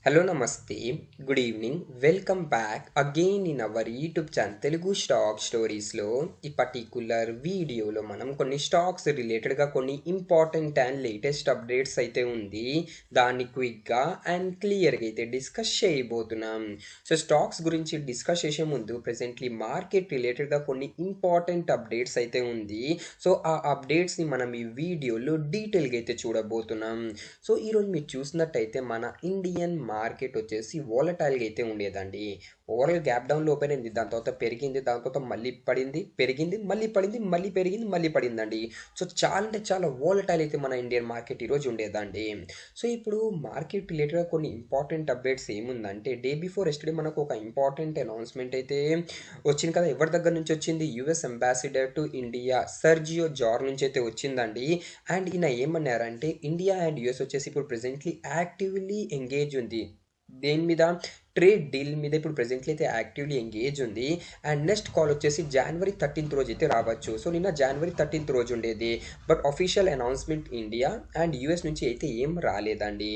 Hello, Namaste. Good evening. Welcome back again in our YouTube channel Telugu Stock Stories లో ఈ particular వీడియోలో మనం కొన్ని స్టాక్స్ రిలేటెడ్గా కొన్ని ఇంపార్టెంట్ అండ్ లేటెస్ట్ అప్డేట్స్ అయితే ఉంది. దాన్ని క్విక్గా అండ్ క్లియర్గా అయితే డిస్కస్ చేయబోతున్నాం. సో స్టాక్స్ గురించి డిస్కస్ చేసే ముందు ప్రెసెంట్లీ మార్కెట్ రిలేటెడ్గా కొన్ని ఇంపార్టెంట్ అప్డేట్స్ అయితే ఉంది. సో ఆ అప్డేట్స్ని మనం ఈ వీడియోలో డీటెయిల్గా అయితే చూడబోతున్నాం. సో ఈరోజు మీరు చూసినట్టయితే మన ఇండియన్ మార్కెట్ వచ్చేసి వాలటైల్గా అయితే ఉండేదండి. ఓవరాల్ గ్యాప్ డౌన్లో ఓపెన్ అయింది, దాని తర్వాత పెరిగింది, దాని తర్వాత మళ్ళీ పడింది, పెరిగింది, మళ్ళీ పడింది, మళ్ళీ పెరిగింది, మళ్ళీ పడిందండి. సో చాలా అంటే చాలా వాలటైల్ అయితే మన ఇండియన్ మార్కెట్ ఈరోజు ఉండేదండి. సో ఇప్పుడు మార్కెట్ రిలేటెడ్గా కొన్ని ఇంపార్టెంట్ అప్డేట్స్ ఏముందంటే డే బిఫోర్ ఎస్టర్డే మనకు ఒక ఇంపార్టెంట్ అనౌన్స్మెంట్ అయితే వచ్చింది కదా. ఎవరి దగ్గర నుంచి వచ్చింది? US ambassador to India Sergio Gor నుంచి అయితే వచ్చిందండి. అండ్ ఈయన ఏమన్నారంటే ఇండియా అండ్ యుఎస్ వచ్చేసి ఇప్పుడు ప్రెసెంట్లీ యాక్టివ్లీ ఎంగేజ్ ఉంది. దేని మీద? ట్రేడ్ డీల్ మీద ఇప్పుడు ప్రెసెంట్లీ అయితే యాక్టివ్లీ ఎంగేజ్ ఉంది. అండ్ నెక్స్ట్ కాల్ వచ్చేసి జనవరి 13th రోజు అయితే రావచ్చు. సో నిన్న జనవరి 13th రోజు ఉండేది, but official announcement India and US నుంచి అయితే ఏం రాలేదండి.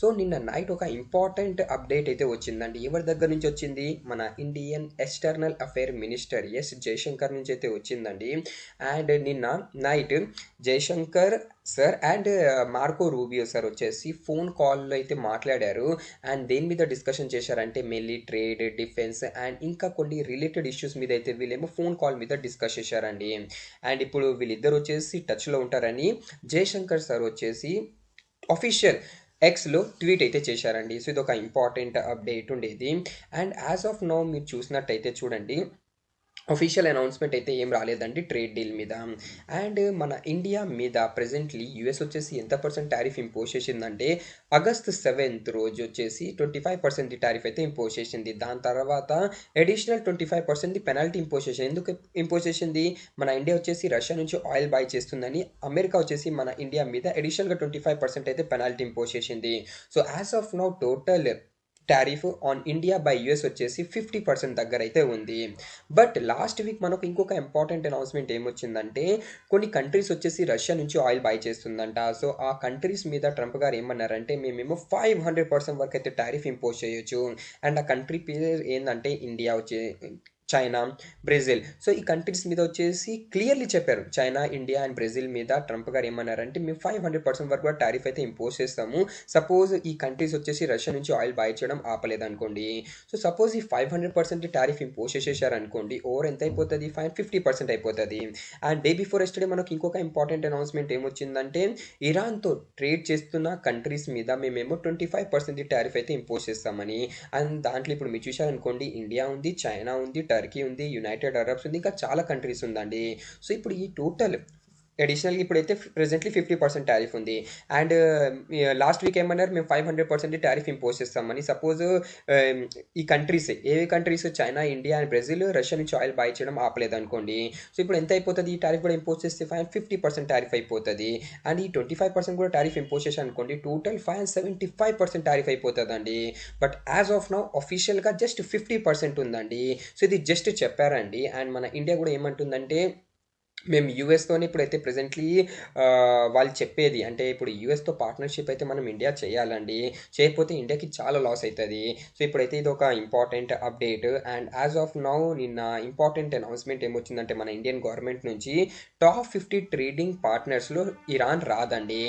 సో నిన్న నైట్ ఒక ఇంపార్టెంట్ అప్డేట్ అయితే వచ్చిందండి. ఎవరి దగ్గర నుంచి వచ్చింది? మన Indian external affair minister Jaishankar నుంచి అయితే వచ్చిందండి. అండ్ నిన్న night Jaishankar sir and Marco Rubio sir వచ్చేసి ఫోన్ కాల్లో అయితే మాట్లాడారు. అండ్ దేని మీద డిస్కషన్ చేశారంటే మెయిన్లీ ట్రేడ్, డిఫెన్స్ అండ్ ఇంకా కొన్ని రిలేటెడ్ ఇష్యూస్ మీద అయితే వీళ్ళేమో ఫోన్ కాల్ మీద డిస్కస్ చేశారండి. అండ్ ఇప్పుడు వీళ్ళిద్దరు వచ్చేసి టచ్లో ఉంటారని జయశంకర్ సార్ వచ్చేసి అఫీషియల్ ఎక్స్లో ట్వీట్ అయితే చేశారండి. సో ఇది ఒక ఇంపార్టెంట్ అప్డేట్ ఉండేది. అండ్ యాజ్ ఆఫ్ నౌ మీరు చూసినట్టయితే చూడండి, అఫీషియల్ అనౌన్స్మెంట్ అయితే ఏం రాలేదండి ట్రేడ్ డీల్ మీద. అండ్ మన ఇండియా మీద ప్రెజెంట్లీ యూఎస్ వచ్చేసి ఎంత పర్సెంట్ టారిఫ్ ఇంపోజ్ చేసిందంటే ఆగస్ట్ 7th రోజు వచ్చేసి 25% టారిఫ్ అయితే ఇంపోజ్ చేసింది. దాని తర్వాత అడిషనల్ 25% పెనాల్టీ ఇంపోజ్ చేసింది. ఎందుకు ఇంపోజ్ చేసింది? మన ఇండియా వచ్చేసి రష్యా నుంచి ఆయిల్ బై చేస్తుందని అమెరికా వచ్చేసి మన ఇండియా మీద అడిషనల్గా 25% అయితే పెనాల్టీ ఇంపోజ్ చేసింది. So as of now total tariff on India by US వచ్చేసి 50% దగ్గర అయితే ఉంది. బట్ లాస్ట్ వీక్ మనకు ఇంకొక ఇంపార్టెంట్ అనౌన్స్మెంట్ ఏమొచ్చిందంటే కొన్ని కంట్రీస్ వచ్చేసి రష్యా నుంచి ఆయిల్ బై చేస్తుందంట. సో ఆ కంట్రీస్ మీద ట్రంప్ గారు ఏమన్నారంటే మేమేమో 500% వరకు అయితే టారిఫ్ ఇంపోజ్ చేయొచ్చు. అండ్ ఆ కంట్రీ పేరు ఏంటంటే ఇండియా వచ్చే చైనా, బ్రెజిల్. సో ఈ కంట్రీస్ మీద వచ్చేసి క్లియర్లీ చెప్పారు. చైనా, ఇండియా అండ్ బ్రెజిల్ మీద ట్రంప్ గారు ఏమన్నారంటే మేము 500% వరకు కూడా టారిఫ్ అయితే ఇంపోజ్ చేస్తాము. సపోజ్ ఈ కంట్రీస్ వచ్చేసి రష్యా నుంచి ఆయిల్ బై చేయడం ఆపలేదనుకోండి. సో సపోజ్ ఈ 500% టారిఫ్ ఇంపోజ్ చేసేసారనుకోండి, ఓవర్ ఎంత అయిపోతుంది? 50% అయిపోతుంది. అండ్ డే బిఫోర్ ఎస్టర్డే మనకు ఇంకొక ఇంపార్టెంట్ అనౌన్స్మెంట్ ఏమొచ్చిందంటే ఇరాన్తో ట్రేడ్ చేస్తున్న కంట్రీస్ మీద మేమేమో 25% టారిఫ్ అయితే ఇంపోజ్ చేస్తామని. అండ్ దాంట్లో ఇప్పుడు మీరు చూసారనుకోండి, ఇండియా ఉంది, చైనా ఉంది, టర్కీ ఉంది, యునైటెడ్ అరబ్స్ ఉంది, ఇంకా చాలా కంట్రీస్ ఉందండి. సో ఇప్పుడు ఈ టోటల్ అడిషనల్గా ఇప్పుడైతే ప్రెసెంట్లీ 50% టారిఫ్ ఉంది. అండ్ లాస్ట్ వీక్ ఏమన్నారు? మేము 500% టారిఫ్ ఇంపోజ్ చేస్తామని. సపోజ్ ఈ కంట్రీస్ ఏవి countries? China, India and Brazil Russia నుంచి ఆయిల్ బై చేయడం ఆపలేదు అనుకోండి. సో ఇప్పుడు ఎంత అయిపోతుంది? ఈ టారిఫ్ కూడా ఇంపోజ్ చేస్తే 50% టారిఫ్ అయిపోతుంది. అండ్ ఈ 25% కూడా టారిఫ్ ఇంపోజ్ చేసి అనుకోండి, టోటల్ 575% టారిఫ్ అయిపోతుందండి. బట్ యాజ్ ఆఫ్ నౌ అఫీషియల్గా జస్ట్ 50% ఉందండి. సో ఇది జస్ట్ చెప్పారండి. అండ్ మన ఇండియా కూడా ఏమంటుందంటే మేము యూఎస్తోనే ఇప్పుడైతే ప్రెజెంట్లీ వాళ్ళు చెప్పేది అంటే ఇప్పుడు యూఎస్తో పార్ట్నర్షిప్ అయితే మనం ఇండియా చేయాలండి. చేయకపోతే ఇండియాకి చాలా లాస్ అవుతుంది. సో ఇప్పుడైతే ఇది ఒక important update. And as of now నిన్న ఇంపార్టెంట్ అనౌన్స్మెంట్ ఏమొచ్చిందంటే మన ఇండియన్ గవర్నమెంట్ నుంచి టాప్ 50 ట్రేడింగ్ పార్ట్నర్స్లో ఇరాన్ రాదండి.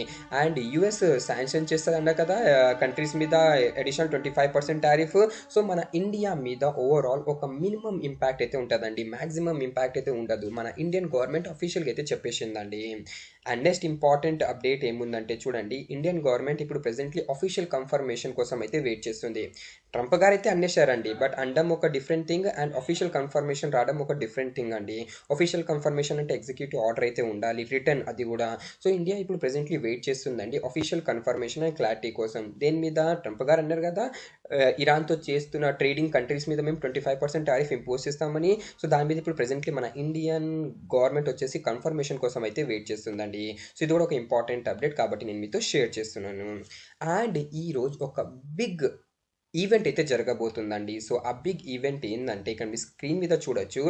అండ్ యూఎస్ శాంక్షన్ చేస్తుందన్న కదా కంట్రీస్ మీద అడిషనల్ 25% టారిఫ్. సో మన ఇండియా మీద ఓవరాల్ ఒక మినిమం ఇంపాక్ట్ అయితే ఉంటుందండి, మ్యాక్సిమం ఇంపాక్ట్ అయితే ఉండదు. మన ఇండియన్ గవర్నమెంట్ అఫీషియల్గా అయితే చెప్పేసిందండి. అండ్ నెక్స్ట్ ఇంపార్టెంట్ అప్డేట్ ఏముందంటే చూడండి, ఇండియన్ గవర్నమెంట్ ఇప్పుడు ప్రెసెంట్లీ అఫీషియల్ కన్ఫర్మేషన్ కోసం అయితే వెయిట్ చేస్తుంది. ట్రంప్ గారు అయితే అన్నేశారండి, బట్ అనడం ఒక different thing and official confirmation రావడం ఒక డిఫరెంట్ థింగ్ అండి. అఫీషియల్ కన్ఫర్మేషన్ అంటే ఎగ్జిక్యూటివ్ ఆర్డర్ అయితే ఉండాలి, రిటర్న్ అది కూడా. సో ఇండియా ఇప్పుడు ప్రెసెంట్లీ వెయిట్ చేస్తుందండి అఫీషియల్ కన్ఫర్మేషన్ అండ్ క్లారిటీ కోసం. దేని మీద? ట్రంప్ గారు అన్నారు కదా ఇరాన్తో చేస్తున్న ట్రేడింగ్ కంట్రీస్ మీద మేము 25% టారిఫ్ ఇంపోజ్ చేస్తామని. సో దాని మీద ఇప్పుడు ప్రెసెంట్లీ మన ఇండియన్ గవర్నమెంట్ వచ్చేసి కన్ఫర్మేషన్ కోసం అయితే వెయిట్ చేస్తుందండి. సో ఇది కూడా ఒక ఇంపార్టెంట్ అప్డేట్ కాబట్టి నేను మీతో షేర్ చేస్తున్నాను. అండ్ ఈరోజు ఒక బిగ్ ఈవెంట్ అయితే జరగబోతుందండి. సో ఆ బిగ్ ఈవెంట్ ఏంటంటే ఇక్కడ మీ స్క్రీన్ మీద చూడొచ్చు,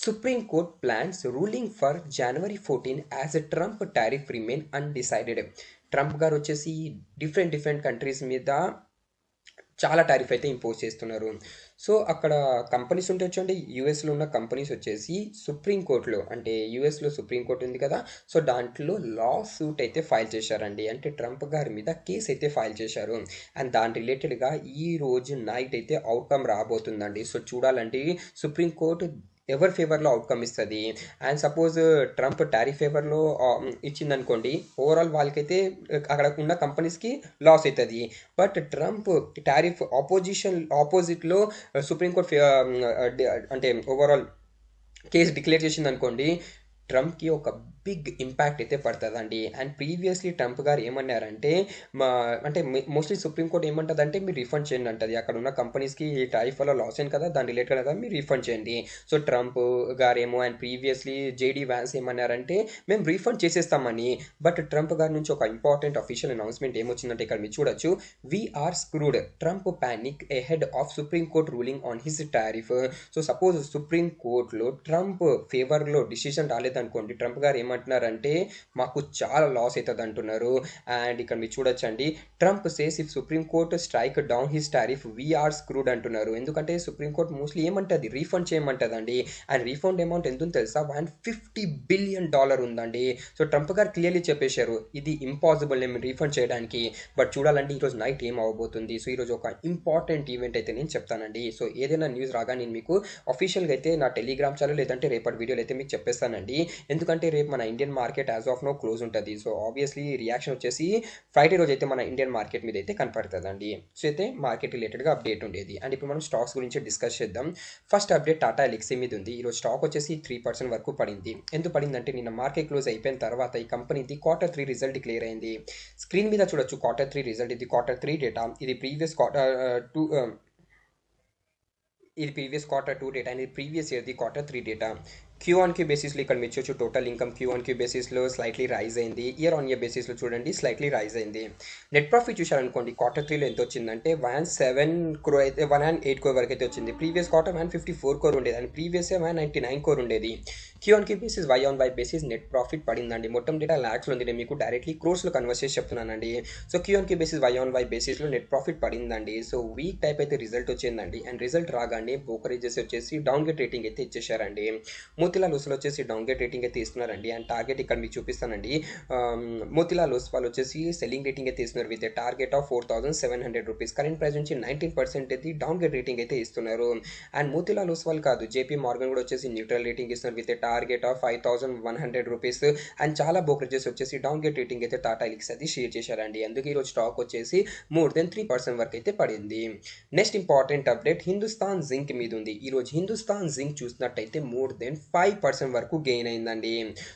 supreme court plans ruling for January 14 as a Trump tariff remain undecided. Trump గారు వచ్చేసి డిఫరెంట్ కంట్రీస్ మీద చాలా టారిఫ్ అయితే ఇంపోజ్ చేస్తున్నారు. సో అక్కడ కంపెనీస్ ఉంటే వచ్చండి, యూఎస్లో ఉన్న కంపెనీస్ వచ్చేసి సుప్రీంకోర్టులో, అంటే యూఎస్లో సుప్రీంకోర్టు ఉంది కదా, సో దాంట్లో లా సూట్ అయితే ఫైల్ చేశారండి. అంటే ట్రంప్ గారి మీద కేసు అయితే ఫైల్ చేశారు. అండ్ దాని రిలేటెడ్గా ఈ రోజు నైట్ అయితే అవుట్కమ్ రాబోతుందండి. సో చూడాలంటే సుప్రీంకోర్టు ఎవరి ఫేవర్లో అవుట్కమ్ ఇస్తుంది. అండ్ సపోజ్ ట్రంప్ టారిఫ్ ఫేవర్లో ఇచ్చిందనుకోండి, ఓవరాల్ వాళ్ళకైతే అక్కడ ఉన్న కంపెనీస్కి లాస్ అవుతుంది. బట్ ట్రంప్ టారిఫ్ ఆపోజిట్లో సుప్రీంకోర్టు అంటే ఓవరాల్ కేసు డిక్లేర్ చేసింది అనుకోండి, ట్రంప్కి ఒక బిగ్ ఇంపాక్ట్ అయితే పడుతుందండి. అండ్ ప్రీవియస్లీ ట్రంప్ గారు ఏమన్నారంటే, మా అంటే మోస్ట్లీ సుప్రీంకోర్టు ఏమంటుందంటే మీరు రిఫండ్ చేయండి అంటది. అక్కడ ఉన్న కంపెనీస్కి టారిఫ్ వల్ల లాస్ అయింది కదా, దాని రిలేటెడ్ కదా మీరు రిఫండ్ చేయండి. సో ట్రంప్ గారేమో అండ్ ప్రీవియస్లీ జేడీ వ్యాన్స్ ఏమన్నారంటే మేము రీఫండ్ చేసేస్తామని. బట్ ట్రంప్ గారి నుంచి ఒక ఇంపార్టెంట్ అఫీషియల్ అనౌన్స్మెంట్ ఏమొచ్చిందంటే ఇక్కడ మీరు చూడొచ్చు, we are screwed, Trump panic ahead of supreme court ruling on his tariff. So suppose supreme కోర్టులో ట్రంప్ ఫేవర్లో డిసిషన్ రాలేదనుకోండి, ట్రంప్ గారు ఏమంటున్నారంటే మాకు చాలా లాస్ అవుతుంది అంటున్నారు. అండ్ ఇక్కడ మీరు చూడొచ్చండి, Trump says if supreme court strike down his tariff we are screwed అంటున్నారు. ఎందుకంటే సుప్రీం కోర్ట్ మోస్ట్లీ ఏమంటుంది, రీఫండ్ చేయమంటుందండి. అండ్ రీఫండ్ అమౌంట్ ఎంత తెలుసా, $150 బిలియన్ ఉందండి. సో ట్రంప్ గారు క్లియర్లీ చెప్పేశారు ఇది ఇంపాసిబుల్ నేను రీఫండ్ చేయడానికి. బట్ చూడాలంటే ఈరోజు నైట్ ఏం అవ్వబోతుంది. సో ఈరోజు ఒక ఇంపార్టెంట్ ఈవెంట్ అయితే నేను చెప్తానండి. సో ఏదైనా న్యూస్ రాగా నేను మీకు అఫీషియల్గా అయితే నా టెలిగ్రామ్ ఛానల్ లేదంటే రేపటి వీడియోలో అయితే మీకు చెప్పేస్తానండి. ఎందుకంటే రేపు మన Indian market as of no close ఉంటుంది. సో ఆబ్వియస్లీ రియాక్షన్ వచ్చేసి ఫ్రైడే రోజు అయితే మన ఇండియన్ మార్కెట్ మీద అయితే కనపడుతుందండి. సో అయితే మార్కెట్ రిలేటెడ్గా అప్డేట్ ఉండేది. అండ్ ఇప్పుడు మనం స్టాక్స్ గురించి డిస్కస్ చేద్దాం. ఫస్ట్ అప్డేట్ టాటా ఎల్ఎక్సీ మీద ఉంది. ఈరోజు స్టాక్ వచ్చేసి 3% వరకు పడింది. ఎందుకు పడిందంటే నిన్న మార్కెట్ క్లోజ్ అయిపోయిన తర్వాత ఈ కంపెనీది Q3 రిజల్ట్ డిక్లేర్ అయింది. స్క్రీన్ మీద చూడొచ్చు Q3 రిజల్ట్. ఇది Q3 డేటా, ఇది ప్రీవియస్ Q2 డేటా, అండ్ ఇది ప్రీవియస్ ఇయర్ది Q3 డేటా. Q1Q బేసిస్లో ఇక్కడ మీరు చూడొచ్చు టోటల్ ఇన్కమ్ Q1Q బేసిస్లో స్లైట్లీ రైజ్ అయింది. ఇయర్ ఆన్ ఇయర్ బేసిస్లో చూడండి స్లైట్లీ రైజ్ అయింది. నెట్ ప్రాఫిట్ చూశారనుకోండి Q3లో ఎంత వచ్చిందంటే 107 crore అయితే 108 crore వరకు అయితే వచ్చింది. ప్రీవియస్ క్వార్టర్ 154 crore ఉండేది అండ్ ప్రీవియస్ 199 crore ఉండేది. Q1Q basis Y on Y basis net profit పడిందండి. మొత్తం డేటా ల్యాక్స్లో ఉంది, నేను మీకు డైరెక్ట్లీ క్రోర్స్లో కన్వర్ట్ చేసి చెప్తున్నానండి. So Q1Q basis Y on Y బేసిస్లో నెట్ ప్రాఫిట్ పడిందండి. సో వీక్ టైప్ అయితే రిజల్ట్ వచ్చిందండి. అండ్ రిజల్ట్ రాగానే బ్రోకరేజెస్ వచ్చేసి డౌన్ గ్రేడ్ రేటింగ్ అయితే ఇచ్చేసారండి. మోతిలాల్ ఓస్వాల్ వచ్చేసి డౌన్ గ్రేడ్ రేటింగ్ అయితే ఇస్తున్నారండి. అండ్ టార్గెట్ ఇక్కడ మీకు చూపిస్తానండి. మోతిలాల్ ఓస్వాల్ వచ్చేసి సెల్లింగ్ రేటింగ్ అయితే ఇస్తున్నారు with target of 4,700 rupees. Current price నుంచి 19% అయితే డౌన్ గ్రేడ్ రేటింగ్ అయితే ఇస్తున్నారు. అండ్ మోతిలాల్ ఓస్వాల్ కాదు, జేపీ మార్గన్ కూడా వచ్చేసి న్యూట్రల్ రేటింగ్ ఇస్తున్నారు with target of 5,100 rupees. And చాలా బ్రోకరేజెస్ వచ్చేసి డౌన్ గ్రేడ్ రేటింగ్ అయితే టాటా ఎల్ఎక్సీ అది షేర్ చేశారండి. అందుకే ఈరోజు స్టాక్ వచ్చేసి మోర్ దెన్ 3% వరకు అయితే పడింది. Next important update Hindustan zinc మీద ఉంది. ఈరోజు హిందుస్థాన్ జింక్ చూసినట్టయితే మోర్ దెన్ 5% వరకు గెయిన్ అయిందండి.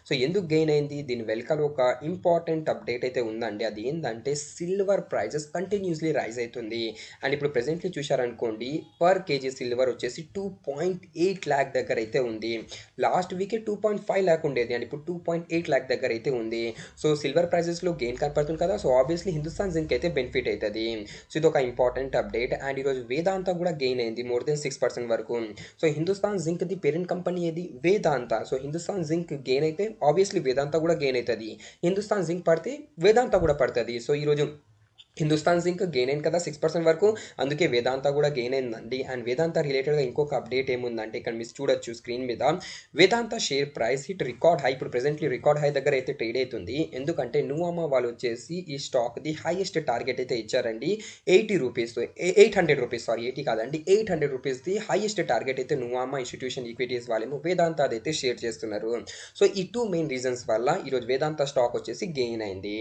సో ఎందుకు గెయిన్ అయింది, దీని వెనకాల ఒక ఇంపార్టెంట్ అప్డేట్ అయితే ఉందండి. అది ఏంటంటే సిల్వర్ ప్రైజెస్ కంటిన్యూస్లీ రైజ్ అవుతుంది. అండ్ ఇప్పుడు ప్రెసెంట్లీ చూశారనుకోండి పర్ కేజీ సిల్వర్ వచ్చేసి 2.8 lakh దగ్గర అయితే ఉంది. లాస్ట్ వీకే 2.5 lakh ఉండేది అండ్ ఇప్పుడు 2.8 lakh దగ్గర అయితే ఉంది. సో సిల్వర్ ప్రైజెస్లో గెయిన్ కనపడుతుంది కదా, సో ఆబ్వియస్లీ హిందుస్థాన్ జింక్ అయితే బెనిఫిట్ అవుతుంది. సో ఇది ఒక ఇంపార్టెంట్ అప్డేట్. అండ్ ఈరోజు వేదాంత కూడా గెయిన్ అయింది మోర్ దెన్ 6% వరకు. So Hindustan zinc the parent company ఏది, వేదాంత. సో హిందుస్థాన్ జింక్ గెయిన్ అయితే ఆబ్వియస్లీ వేదాంత కూడా గెయిన్ అవుతుంది. హిందుస్థాన్ జింక్ పడితే వేదాంత కూడా పడుతుంది. సో ఈరోజు హిందుస్థాన్ జింక్ గెయిన్ అయింది కదా 6% వరకు, అందుకే వేదాంత కూడా గెయిన్ అయిందండి. అండ్ వేదాంత రిలేటెడ్గా ఇంకొక అప్డేట్ ఏముందంటే ఇక్కడ మీరు చూడొచ్చు స్క్రీన్ మీద, Vedanta share price hit record high. ఇప్పుడు ప్రెసెంట్లీ రికార్డ్ హై దగ్గర అయితే ట్రేడ్ అవుతుంది. ఎందుకంటే నువామా వాళ్ళు వచ్చేసి ఈ స్టాక్ది హైయెస్ట్ టార్గెట్ అయితే ఇచ్చారండి 80 రూపీస్, 800 రూపీస్, సారీ 80 కాదండి 800 రూపీస్ది హైయెస్ట్ టార్గెట్ అయితే నువామా ఇన్స్టిట్యూషన్ ఈక్విటీస్ వాళ్ళేమో వేదాంత అదైతే షేర్ చేస్తున్నారు. సో ఈ 2 మెయిన్ రీజన్స్ వల్ల ఈరోజు వేదాంత స్టాక్ వచ్చేసి గెయిన్ అయింది.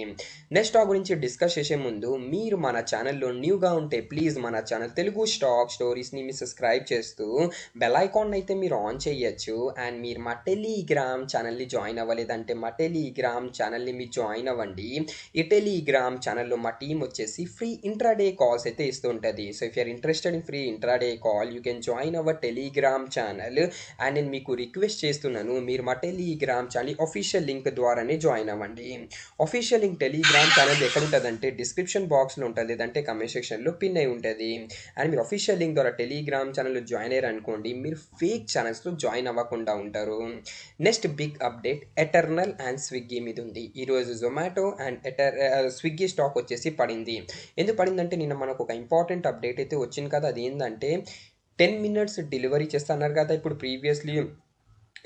నెక్స్ట్ స్టాక్ గురించి డిస్కస్ చేసే ముందు మీరు మన ఛానల్లో న్యూగా ఉంటే ప్లీజ్ మన ఛానల్ తెలుగు స్టాక్ స్టోరీస్ని మీరు సబ్స్క్రైబ్ చేస్తూ బెల్ ఐకాన్ అయితే మీరు ఆన్ చేయొచ్చు. అండ్ మీరు మా టెలిగ్రామ్ ఛానల్ని జాయిన్ అవ్వలేదంటే మా టెలిగ్రామ్ ఛానల్ని మీరు జాయిన్ అవ్వండి. ఈ టెలిగ్రామ్ ఛానల్లో మా టీం వచ్చేసి ఫ్రీ ఇంట్రాడే కాల్స్ అయితే ఇస్తూ ఉంటుంది. So if you are interested in free intraday call you can join our Telegram channel. And నేను మీకు రిక్వెస్ట్ చేస్తున్నాను, మీరు మా టెలిగ్రామ్ ఛానల్ అఫీషియల్ లింక్ ద్వారానే జాయిన్ అవ్వండి. అఫీషియల్ లింక్ టెలిగ్రామ్ ఛానల్ ఎక్కడ ఉంటుందంటే డిస్క్రిప్షన్ బాక్స్లో ఉంటుంది, లేదంటే కమెంట్ సెక్షన్లో పిన్ అయి ఉంటుంది. అండ్ మీరు అఫీషియల్ లింక్ ద్వారా టెలిగ్రామ్ ఛానల్లో జాయిన్ అయ్యారు అనుకోండి, మీరు ఫేక్ ఛానల్స్లో జాయిన్ అవ్వకుండా ఉంటారు. Next big update Eternal and Swiggy మీద ఉంది. ఈరోజు జొమాటో అండ్ స్విగ్గీ స్టాక్ వచ్చేసి పడింది. ఎందుకు పడిందంటే నిన్న మనకు ఒక ఇంపార్టెంట్ అప్డేట్ అయితే వచ్చింది కదా. అది ఏంటంటే 10 మినిట్స్ డెలివరీ చేస్తున్నారు కదా ఇప్పుడు ప్రీవియస్లీ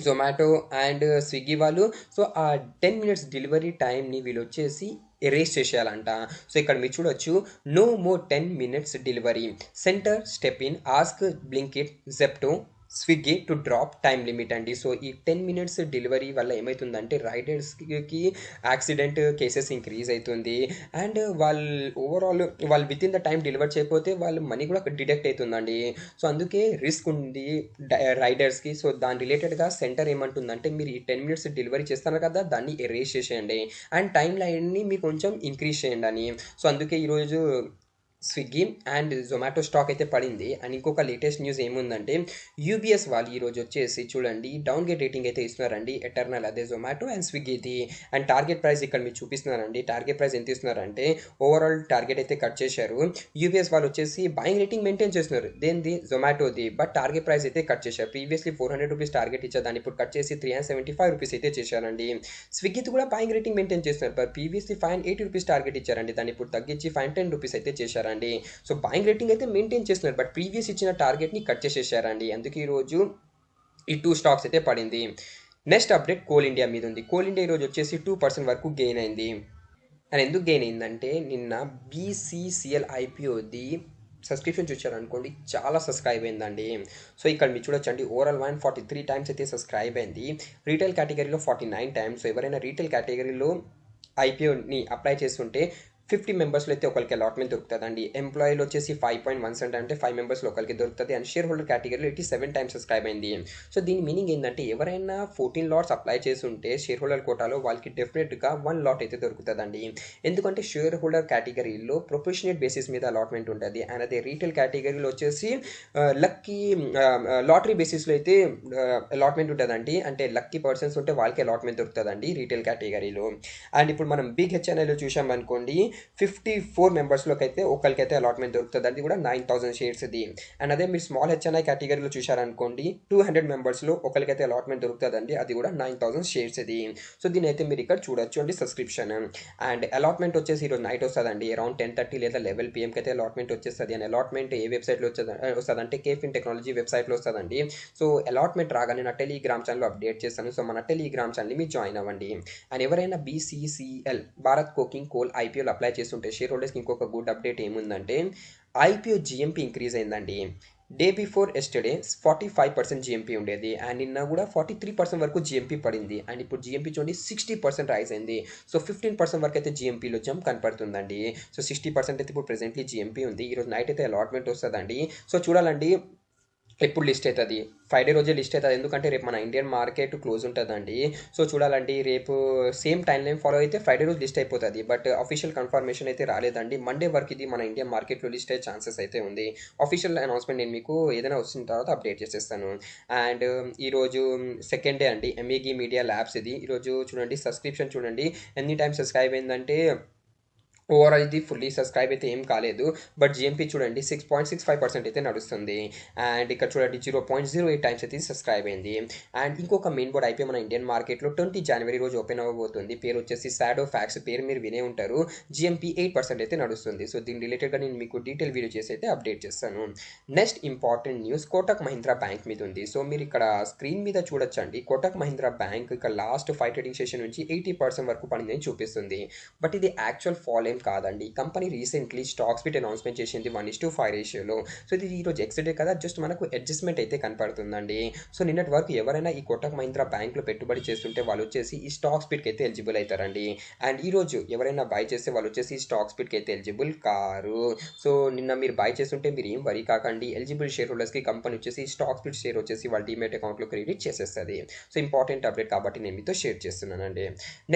జొమాటో అండ్ స్విగ్గీ వాళ్ళు. సో ఆ 10 మినిట్స్ డెలివరీ టైంని వీళ్ళు వచ్చేసి ఎరేస్ చేసేయాలంట. సో ఇక్కడ మీరు చూడొచ్చు, no more 10 minutes delivery, centre step in, ask Blinkit, Zepto, Swiggy to drop time limit అండి. సో ఈ 10 మినిట్స్ డెలివరీ వల్ల ఏమవుతుందంటే రైడర్స్కి యాక్సిడెంట్ కేసెస్ ఇంక్రీజ్ అవుతుంది. అండ్ వాళ్ళు within the time deliver చేయకపోతే వాళ్ళు మనీ కూడా డిడక్ట్ అవుతుందండి. సో అందుకే రిస్క్ ఉంది రైడర్స్కి. సో దాని రిలేటెడ్గా సెంటర్ ఏమంటుందంటే, మీరు ఈ 10 మినిట్స్ డెలివరీ చేస్తున్నారు కదా, దాన్ని ఎరేస్ చేసేయండి అండ్ టైం లైన్ని మీకు కొంచెం ఇంక్రీజ్ చేయండి అని. సో అందుకే ఈరోజు స్విగ్గీ అండ్ జొమాటో స్టాక్ అయితే పడింది. అండ్ ఇంకొక లేటెస్ట్ న్యూస్ ఏముందంటే, యూబీఎస్ వాళ్ళు ఈరోజు వచ్చేసి చూడండి డౌన్ గ్రేడ్ రేటింగ్ అయితే ఇస్తున్నారండి ఎటర్నల్, అదే జొమాటో అండ్ స్విగ్గీది. అండ్ టార్గెట్ ప్రైస్ ఇక్కడ మీరు చూపిస్తున్నారండి. టార్గెట్ ప్రైస్ ఎంత ఇస్తున్నారంటే, ఓవరాల్ టార్గెట్ అయితే కట్ చేశారు. యూబీఎస్ వాళ్ళు వచ్చేసి బయింగ్ రేటింగ్ మెయింటైన్ చేస్తున్నారు దేనిది, జొమాటోది, బట్ టార్గెట్ ప్రైస్ అయితే కట్ చేశారు. ప్రీవియస్లీ 400 రూపీస్ టార్గెట్ ఇచ్చారు, దాన్ని ఇప్పుడు కట్ చేసి 375 రూపీస్ అయితే చేశారండి. స్విగ్గీది కూడా బయింగ్ రేటింగ్ మెయింటైన్ చేస్తున్నారు, బట్ ప్రీవియస్లీ 580 రూపీస్ టార్గెట్ ఇచ్చారండి, దాన్ని ఇప్పుడు తగ్గించి 510 రూపీస్ అయితే చేశారు. సో బయింగ్ రేటింగ్ అయితే మెయింటైన్ చేస్తున్నారు, బట్ ప్రీవియస్ ఇచ్చిన టార్గెట్ని కట్ చేసేసారండి. అందుకే ఈరోజు ఈ 2 స్టాక్స్ అయితే పడింది. నెక్స్ట్ అప్డేట్ కోల్ ఇండియా మీద ఉంది. కోల్ ఇండియా ఈరోజు వచ్చేసి 2% వరకు గెయిన్ అయింది. అండ్ ఎందుకు గెయిన్ అయిందంటే, నిన్న బీసీసీఎల్ ఐపీఓది సబ్స్క్రిప్షన్ చూసారనుకోండి, చాలా సబ్స్క్రైబ్ అయిందండి. సో ఇక్కడ మీరు చూడొచ్చండి, ఓవరాల్ 143 టైమ్స్ అయితే సబ్స్క్రైబ్ అయింది. రీటైల్ కేటగిరీలో 49 టైమ్స్. సో ఎవరైనా రీటైల్ కేటగిరీలో ఐపీఓని అప్లై చేస్తుంటే 50 మెంబర్స్లో అయితే ఒకరికి అలాట్మెంట్ దొరుకుతుందండి. ఎంప్లాయీలు వచ్చేసి 5.1 అంటే 5 మెంబర్స్లో ఒకరికి దొరుకుతుంది. అండ్ షేర్ హోల్డర్ కేటగిరీలో 87 టైమ్స్ సబ్స్క్రైబ్ అయింది. సో దీని మీనింగ్ ఏంటంటే, ఎవరైనా 14 లాట్స్ అప్లై చేసి ఉంటే షేర్ హోల్డర్ కోటాలో వాళ్ళకి డెఫినెట్గా 1 లాట్ అయితే దొరుకుతుందండి. ఎందుకంటే షేర్ హోల్డర్ కేటగిరీలో ప్రొపోర్షనేట్ బేసిస్ మీద అలాట్మెంట్ ఉంటుంది. అండ్ అదే రీటైల్ కేటగిరీలో వచ్చేసి లక్కీ లాటరీ బేసిస్లో అయితే అలాట్మెంట్ ఉంటుందండి. అంటే లక్కీ పర్సన్స్ ఉంటే వాళ్ళకి అలాట్మెంట్ దొరుకుతుందండి రీటైల్ కేటగిరీలో. అండ్ ఇప్పుడు మనం బిగ్ హెచ్ఎన్ఐలో చూసామనుకోండి, 54 మెంబర్స్లోకి అయితే ఒకరికైతే అలాట్మెంట్ దొరుకుతుంది, అది కూడా 9000 షేర్స్ది. అండ్ అదే మీరు స్మాల్ హెచ్ఎన్ఐ కేటగిరీలో చూసారనుకోండి, 200 మెంబర్స్లో ఒకరికైతే అలాట్మెంట్ దొరుకుతుందండి, అది కూడా 9000 షేర్స్ది. సో దీని అయితే మీరు ఇక్కడ చూడొచ్చు అండి సబ్స్క్రిప్షన్. అండ్ అలాట్మెంట్ వచ్చేసి ఈరోజు నైట్ వస్తుందండి, అరౌండ్ 10:30 లేదా 11 PM అయితే అలాట్మెంట్ వచ్చేస్తుంది. అండ్ అలాట్మెంట్ ఏ వెబ్సైట్లో వస్తుందంటే, కేఫిన్ టెక్నాలజీ వెబ్సైట్లో వస్తుందండి. సో అలాట్మెంట్ రాగానే నా టెలిగ్రామ్ ఛానల్లో అప్డేట్ చేస్తాను. సో మన టెలిగ్రామ్ ఛానల్ని మీరు జాయిన్ అవ్వండి. అండ్ ఎవరైనా బీసీసీఎల్ భారత్ కోకింగ్ కోల్ ఐపీఓలు అప్లై చేస్తుంటే షేర్ హోల్డర్స్కి ఇంకొక గుడ్ అప్డేట్ ఏముందంటే, ఐపీఓ జిఎంపీ ఇంక్రీజ్ అయిందండి. డే బిఫోర్ ఎస్టర్డే 45% జిఎంపీ ఉండేది, అండ్ నిన్న కూడా 43% వరకు జిఎంపీ పడింది. అండ్ ఇప్పుడు జిఎంపీ చూడండి 60% రైజ్ అయింది. సో 15% వరకు అయితే జిఎంపీలో జంప్ కనపడుతుందండి. సో 60% అయితే ఇప్పుడు ప్రెసెంట్లీ జిఎంపీ ఉంది. ఈరోజు నైట్ అయితే అలాట్మెంట్ వస్తుందండి. సో చూడాలండి ఎప్పుడు లిస్ట్ అవుతుంది. ఫ్రైడే రోజే లిస్ట్ అవుతుంది, ఎందుకంటే రేపు మన ఇండియన్ మార్కెట్ క్లోజ్ ఉంటుందండి. సో చూడాలండి, రేపు సేమ్ టైం లైన్ ఫాలో అయితే ఫ్రైడే రోజు లిస్ట్ అయిపోతుంది. బట్ అఫీషియల్ కన్ఫర్మేషన్ అయితే రాలేదండి. మండే వరకు ఇది మన ఇండియన్ మార్కెట్లో లిస్ట్ అయ్యే ఛాన్సెస్ అయితే ఉంది. అఫీషియల్ అనౌన్స్మెంట్ నేను మీకు ఏదైనా వచ్చిన తర్వాత అప్డేట్ చేసేస్తాను. అండ్ ఈరోజు సెకండ్ డే అండి ఎంఈగి మీడియా ల్యాబ్స్ ఇది. ఈరోజు చూడండి సబ్స్క్రిప్షన్ చూడండి ఎన్ని టైమ్స్ సబ్స్క్రైబ్ అయిందంటే, ఓవరాల్ ఇది ఫుల్లీ సబ్స్క్రైబ్ అయితే ఏం కాలేదు, బట్ జిఎంపీ చూడండి 6.65% అయితే నడుస్తుంది. అండ్ ఇక్కడ చూడండి 0.08 టైమ్స్ అయితే సబ్స్క్రైబ్ అయింది. అండ్ ఇంకొక మెయిన్ బోర్డ్ అయిపోయి మన ఇండియన్ మార్కెట్లో 20 జనవరి రోజు ఓపెన్ అవ్వబోతుంది. పేరు వచ్చేసి సాడో ఫ్యాక్స్, పేరు మీరు వినే ఉంటారు. జిఎంపీ 8% అయితే నడుస్తుంది. సో దీని రిలేటెడ్గా నేను మీకు డీటెయిల్ వీడియో చేసి అయితే అప్డేట్ చేస్తాను. Next important news Kotak Mahindra bank మీద ఉంది. సో మీరు ఇక్కడ స్క్రీన్ మీద చూడొచ్చండి, కోటక్ మహీంద్రా బ్యాంక్ ఇక్కడ లాస్ట్ 5 ట్రేడింగ్ సెషన్ నుంచి 80% వరకు పడిందని చూపిస్తుంది. బట్ ఇది యాక్చువల్ ఫాల్ ఏం కాదండి. Company recently stock split announcement చేసింది 1:5 రేషియోలో. సో ఇది ఈరోజు ఎక్స్డే కదా, జస్ట్ మనకు అడ్జస్ట్మెంట్ అయితే కనపడుతుందండి. సో నిన్నటి వరకు ఎవరైనా ఈ కోటక్ మహీంద్రా బ్యాంక్లో పెట్టుబడి చేస్తుంటే వాళ్ళు వచ్చేసి ఈ స్టాక్ స్ప్లిట్కి అయితే ఎలిజిబుల్ అవుతారండి. అండ్ ఈరోజు ఎవరైనా బై చేస్తే వాళ్ళు వచ్చేసి ఈ స్టాక్ స్ప్లిట్కి అయితే ఎలిజిబుల్ కారు. సో నిన్న మీరు బై చేస్తుంటే మీరు ఏం వరీ కాకండి. ఎలిజిబుల్ షేర్ హోల్డర్స్కి కంపెనీ వచ్చేసి స్టాక్ స్ప్లిట్ షేర్ వచ్చేసి వాళ్ళ డీమేట్ అకౌంట్లో క్రెడిట్ చేసేస్తుంది. సో ఇంపార్టెంట్ అప్డేట్ కాబట్టి నేను మీతో షేర్ చేస్తున్నానండి.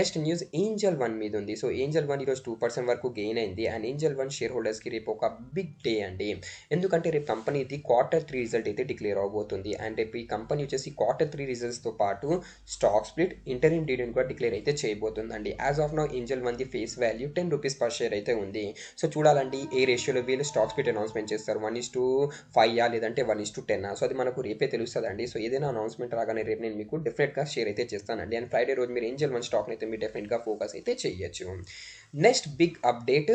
నెక్స్ట్ న్యూస్ ఏంజల్ వన్ మీద ఉంది. సో ఏంజల్ వన్ ఈరోజు 2% వరకు గెయిన్ అయింది. అండ్ ఏంజల్ వన్ షేర్ హోల్డర్స్కి రేపు ఒక బిగ్ డే అండి. ఎందుకంటే రేపు కంపెనీది Q3 రిజల్ట్ అయితే డిక్లేర్ అవబోతుంది. అండ్ రేపు ఈ కంపెనీ వచ్చేసి Q3 రిజల్ట్స్తో పాటు స్టాక్ స్ప్లిట్, ఇంటరిమ్ డివిడెండ్ కూడా డిక్లేర్ అయితే చేయబోతుందండి. As of now Angel One the face value ₹10 per share అయితే ఉంది. సో చూడాలండి ఏ రేషియోలో వీళ్ళు స్టాక్ స్ప్లిట్ అనౌన్స్మెంట్ చేస్తారు, 1:5 లేదంటే 1:10. సో అది మనకు రేపే తెలుస్తుందండి. సో ఏదైనా అనౌన్స్మెంట్ రాగానే రేపు నేను మీకు డెఫినెట్గా షేర్ అయితే చేస్తానండి. అండ్ ఫ్రైడే రోజు మీరు ఏంజల్ వన్ స్టాక్ అయితే మీరు డెఫినెట్గా ఫోకస్ అయితే చేయొచ్చు. Next big update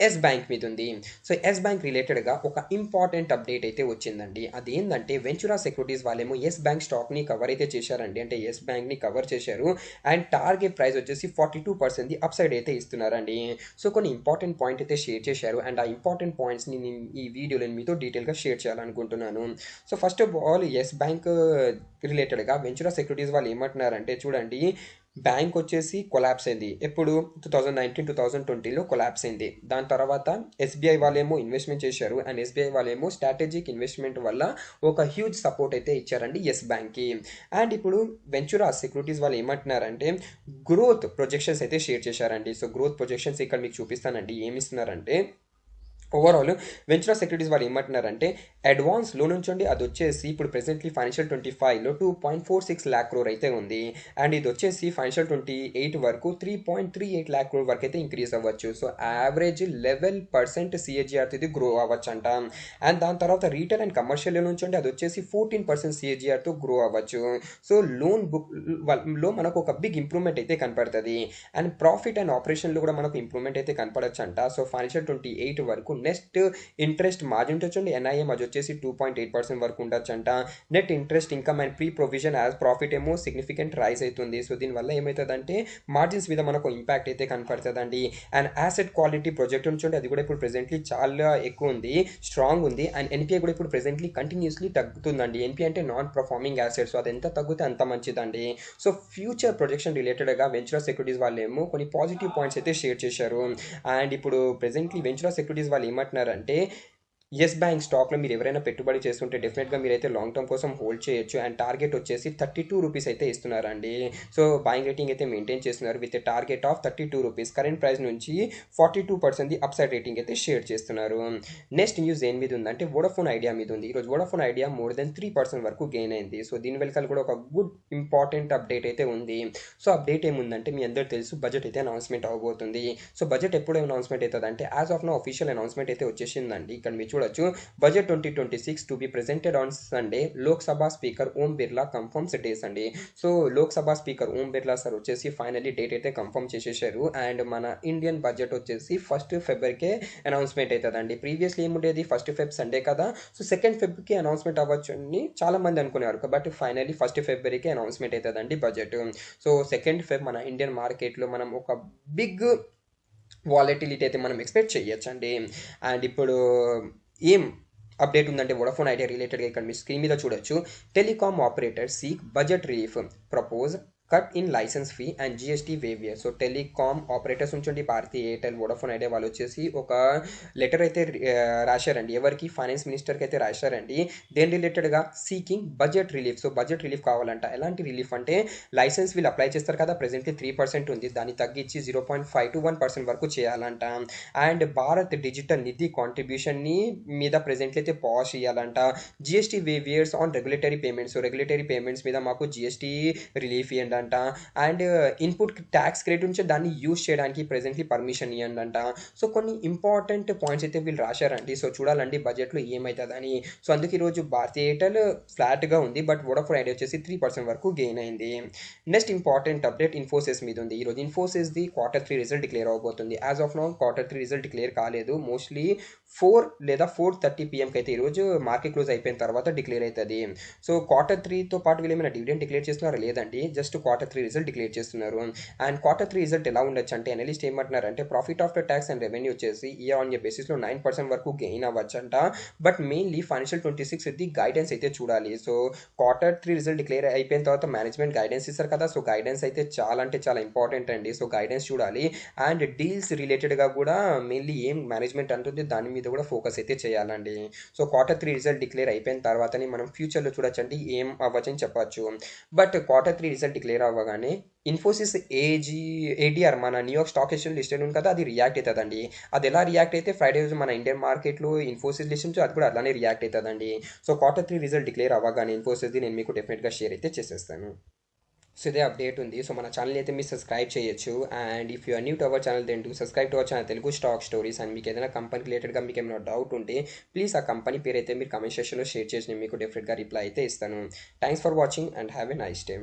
Yes Bank మీద ఉంది. సో ఎస్ బ్యాంక్ రిలేటెడ్గా ఒక ఇంపార్టెంట్ అప్డేట్ అయితే వచ్చిందండి. అదేంటంటే వెంచురా సెక్యూరిటీస్ వాళ్ళేమో ఎస్ బ్యాంక్ స్టాక్ని కవర్ అయితే చేశారండి. అంటే ఎస్ బ్యాంక్ని కవర్ చేశారు. అండ్ టార్గెట్ ప్రైస్ వచ్చేసి 42% అప్ సైడ్ అయితే ఇస్తున్నారండి. సో కొన్ని ఇంపార్టెంట్ పాయింట్ అయితే షేర్ చేశారు. అండ్ ఆ ఇంపార్టెంట్ పాయింట్స్ని నేను ఈ వీడియోలో మీతో డీటెయిల్గా షేర్ చేయాలనుకుంటున్నాను. So first of all Yes Bank రిలేటెడ్గా వెంచురా సెక్యూరిటీస్ వాళ్ళు ఏమంటున్నారంటే చూడండి, బ్యాంక్ వచ్చేసి కొలాప్స్ అయింది. ఎప్పుడు 2019-2020లో కొలాప్స్ అయింది. దాని తర్వాత ఎస్బీఐ వాళ్ళేమో ఇన్వెస్ట్మెంట్ చేశారు. అండ్ ఎస్బీఐ వాళ్ళేమో స్ట్రాటజిక్ ఇన్వెస్ట్మెంట్ వల్ల ఒక హ్యూజ్ సపోర్ట్ అయితే ఇచ్చారండి ఎస్ బ్యాంక్కి. అండ్ ఇప్పుడు వెంచురా సెక్యూరిటీస్ వాళ్ళు ఏమంటున్నారంటే గ్రోత్ ప్రొజెక్షన్స్ అయితే షేర్ చేశారండి. సో గ్రోత్ ప్రొజెక్షన్స్ ఇక్కడ మీకు చూపిస్తానండి. ఏమి ఇస్తున్నారంటే ఓవరాల్ వెంచురా సెక్యూరిటీస్ వాళ్ళు ఏమంటున్నారంటే అడ్వాన్స్ లోన్ ఉంచండి, అది వచ్చేసి ఇప్పుడు ప్రెసెంట్లీ ఫైనాన్షియల్ 25లో 2.46 lakh crore అయితే ఉంది. అండ్ ఇది వచ్చేసి ఫైనాన్షియల్ 28 వరకు 3.38 lakh crore వరకు అయితే ఇంక్రీజ్ అవ్వచ్చు. సో యావరేజ్ 11% CAGR ఇది గ్రో అవ్వచ్చు అంట. అండ్ దాని తర్వాత రీటైల్ అండ్ కమర్షియల్ లోన్ ఉంచండి, అది వచ్చేసి 14% CAGRతో గ్రో అవ్వచ్చు. సో లోన్ బుక్లో మనకు ఒక బిగ్ ఇంప్రూవ్మెంట్ అయితే కనపడుతుంది. అండ్ ప్రాఫిట్ అండ్ ఆపరేషన్లో కూడా మనకు ఇంప్రూవ్మెంట్ అయితే కనపడచ్చు అంట. సో ఫైనాన్షియల్ 28 వరకు నెక్స్ట్ ఇంట్రెస్ట్ మార్జిన్ వచ్చండి NIM అది వచ్చేసి 2.8% వరకు ఉండొచ్చు అంట. Net interest income and pre provision as profit ఏమో సిగ్నిఫికెంట్ రైజ్ అవుతుంది. సో దీనివల్ల ఏమవుతుందంటే మార్జిన్స్ మీద మనకు ఇంపాక్ట్ అయితే కనపడుతుందండి. అండ్ యాసెట్ క్వాలిటీ ప్రొజెక్ట్ ఉంచండి, అది కూడా ఇప్పుడు ప్రెసెంట్లీ చాలా ఎక్కువ ఉంది, స్ట్రాంగ్ ఉంది. అండ్ NPA కూడా ఇప్పుడు ప్రెసెంట్లీ కంటిన్యూస్లీ తగ్గుతుందండి. NPA అంటే నాన్ పర్ఫార్మింగ్ యాసెట్స్, సో అది ఎంత తగ్గితే అంత మంచిదండి. సో ఫ్యూచర్ ప్రొజెక్షన్ రిలేటెడ్గా వెంచురా సెక్యూరిటీస్ వాళ్ళేమో కొన్ని పాజిటివ్ పాయింట్స్ అయితే షేర్ చేశారు. అండ్ ఇప్పుడు ప్రెసెంట్లీ వెంచురా సెక్యూరిటీస్ వాళ్ళు ఏమంటున్నారంటే ఎస్ బ్యాంక్ స్టాక్లో మీరు ఎవరైనా పెట్టుబడి చేస్తుంటే డెఫినెట్గా మీరైతే లాంగ్ టర్మ్ కోసం హోల్డ్ చేయొచ్చు. అండ్ టార్గెట్ వచ్చేసి ₹32 అయితే ఇస్తున్నారండి. సో బయింగ్ రేటింగ్ అయితే మెయింటైన్ చేస్తున్నారు with target of ₹32. Current price నుంచి 42% అప్ సైడ్ రేటింగ్ అయితే షేర్ చేస్తున్నారు. నెక్స్ట్ న్యూస్ ఏం మీద ఉందంటే వోడాఫోన్ ఐడియా మీద ఉంది. ఈరోజు వోడాఫోన్ ఐడియా మోర్ దెన్ 3% వరకు గెయిన్ అయింది. సో దీని వెనకాల కూడా ఒక గుడ్ ఇంపార్టెంట్ అప్డేట్ అయితే ఉంది. సో అప్డేట్ ఏముందంటే మీ అందరూ తెలుసు బడ్జెట్ అయితే అనౌన్స్మెంట్ అవబోతుంది. సో బడ్జెట్ ఎప్పుడు అనౌన్స్మెంట్ అవుతుంది అంటే as of no official announcement అయితే వచ్చేసిందండి. ఇక్కడ మీరు చూడొచ్చు budget 2026 to be presented on Sunday. Lok Sabha speaker Om Birla confirms days అండి. So Lok Sabha speaker Om Birla sir వచ్చేసి ఫైనల్లీ డేట్ అయితే కన్ఫర్మ్ చేసేసారు. అండ్ మన ఇండియన్ బడ్జెట్ వచ్చేసి 1st February అనౌన్స్మెంట్ అవుతుందండి. ప్రీవియస్లీ ఏముండేది 1st Feb సండే కదా, సో 2nd Febకి అనౌన్స్మెంట్ అవ్వచ్చు అని చాలా మంది అనుకునేవారు. But finally 1st February announcement అవుతుందండి బడ్జెట్. సో 2nd Feb మన ఇండియన్ మార్కెట్లో మనం ఒక బిగ్ వాలటిలిటీ అయితే మనం ఎక్స్పెక్ట్ చేయొచ్చండి. అండ్ ఇప్పుడు ఏం అప్డేట్ ఉందంటే వోడాఫోన్ ఐడియా రిలేటెడ్గా ఇక్కడ మీ స్క్రీన్ మీద చూడొచ్చు. Telecom operator seek budget relief propose cut in licence fee and GST waiver. So telecom operators ఉంచండి భారతీయ ఎయిర్టెల్ వోడాఫోన్ ఐడియా వాళ్ళు వచ్చేసి ఒక లెటర్ అయితే రాశారండి. ఎవరికి? ఫైనాన్స్ మినిస్టర్కి అయితే రాశారండి. దేని రిలేటెడ్గా seeking budget relief. So budget relief కావాలంట. ఎలాంటి రిలీఫ్ అంటే లైసెన్స్ వీళ్ళు అప్లై చేస్తారు కదా, ప్రెసెంట్లీ 3% ఉంది, దాన్ని తగ్గించి 0.5 to 1% వరకు చేయాలంట. అండ్ భారత్ డిజిటల్ నిధి కాంట్రిబ్యూషన్ని మీద ప్రెసెంట్లీ అయితే పాజ్ చేయాలంట. GST waivers on regulatory payments. So regulatory payments మీద మాకు GST రిలీఫ్ ఇవ్వండి అంట. అండ్ ఇన్పుట్ ట్యాక్స్ క్రెడిట్ ఉంటే దాన్ని యూజ్ చేయడానికి ప్రెసెంట్లీ పర్మిషన్ ఇవ్వండి అంట. సో కొన్ని ఇంపార్టెంట్ పాయింట్స్ అయితే వీళ్ళు రాశారండి. సో చూడాలండి బడ్జెట్లో ఏమవుతుందని. సో అందుకే ఈరోజు భారతీయ ఎయిర్టెల్ ఫ్లాట్గా ఉంది, బట్ వోడాఫోన్ ఐడియా వచ్చేసి 3% వరకు గెయిన్ అయింది. నెక్స్ట్ ఇంపార్టెంట్ అప్డేట్ ఇన్ఫోసిస్ మీద ఉంది. ఈరోజు ఇన్ఫోసిస్ది Q3 రిజల్ట్ డిక్లేర్ అవబోతుంది. As of now Q3 result declare కాలేదు. మోస్ట్లీ 4 లేదా 4:30 PM అయితే ఈరోజు మార్కెట్ క్లోజ్ అయిపోయిన తర్వాత డిక్లేర్ అవుతుంది. సో Q3తో పాటు వీళ్ళు ఏమైనా డివిడెండ్ డిక్లేర్ చేస్తున్నారా? లేదండి, జస్ట్ Q3 రిజల్ట్ డిక్లేర్ చేస్తున్నారు. అండ్ Q3 రిజల్ట్ ఎలా ఉండొచ్చు అంటే అనలిస్ట్ ఏమంటున్నారంటే profit after tax and revenue వచ్చేసి ఇయర్ ఆన్ ఇయర్ బేసిస్లో 9% వరకు గెయిన్ అవ్వచ్చంట. బట్ మెయిన్లీ ఫైనాన్షియల్ 26 ఇది గైడెన్స్ అయితే చూడాలి. సో Q3 రిజల్ట్ డిక్లేర్ అయిపోయిన తర్వాత మేనేజ్మెంట్ గైడెన్స్ ఇస్తారు కదా, సో గైడెన్స్ అయితే చాలా అంటే చాలా ఇంపార్టెంట్ అండి. సో గైడెన్స్ చూడాలి. అండ్ డీల్స్ రిలేటెడ్గా కూడా మెయిన్లీ ఏం మేనేజ్మెంట్ అంటుంది దాని మీద కూడా ఫోకస్ అయితే చేయాలండి. సో Q3 రిజల్ట్ డిక్లేర్ అయిపోయిన తర్వాతనే మనం ఫ్యూచర్లో చూడొచ్చండి ఏం అవ్వచ్చని చెప్పచ్చు. But Q3 result declare declare అవ్వగానే ఇన్ఫోసిస్ ఏడిఆర్ మన న్యూయార్క్ స్టాక్ ఎక్స్చేంజ్ లిస్టెడ్ ఉంది కదా, అది రియాక్ట్ అవుతుందండి. అది ఎలా రియాక్ట్ అయితే ఫ్రైడే రోజు మన ఇండియన్ మార్కెట్లో ఇన్ఫోసిస్ లిస్ట్ అది కూడా అలానే రియాక్ట్ అవుతుందండి. సో Q3 రిజల్ట్ డిక్లేర్ అవ్వగానే ఇన్ఫోసిస్ది నేను మీకు డెఫినెట్గా షేర్ అయితే చేసేస్తాను. సో ఇదే అప్డేట్ ఉంది. సో మన ఛానల్ అయితే మీరు సబ్స్క్రైబ్ చేయొచ్చు. And if you are new to our channel then to subscribe to our channel Telugu stock stories. And మీకు ఏదైనా కంపెనీ రిలేటెడ్గా మీకు ఏమైనా డౌట్ ఉంటే ప్లీజ్ ఆ కంపెనీ పేరు అయితే మీరు కమెంట్ సెక్షన్లో షేర్ చేసి నేను మీకు డెఫినెట్గా రిప్లై అయితే ఇస్తాను. Thanks for watching and have a nice day.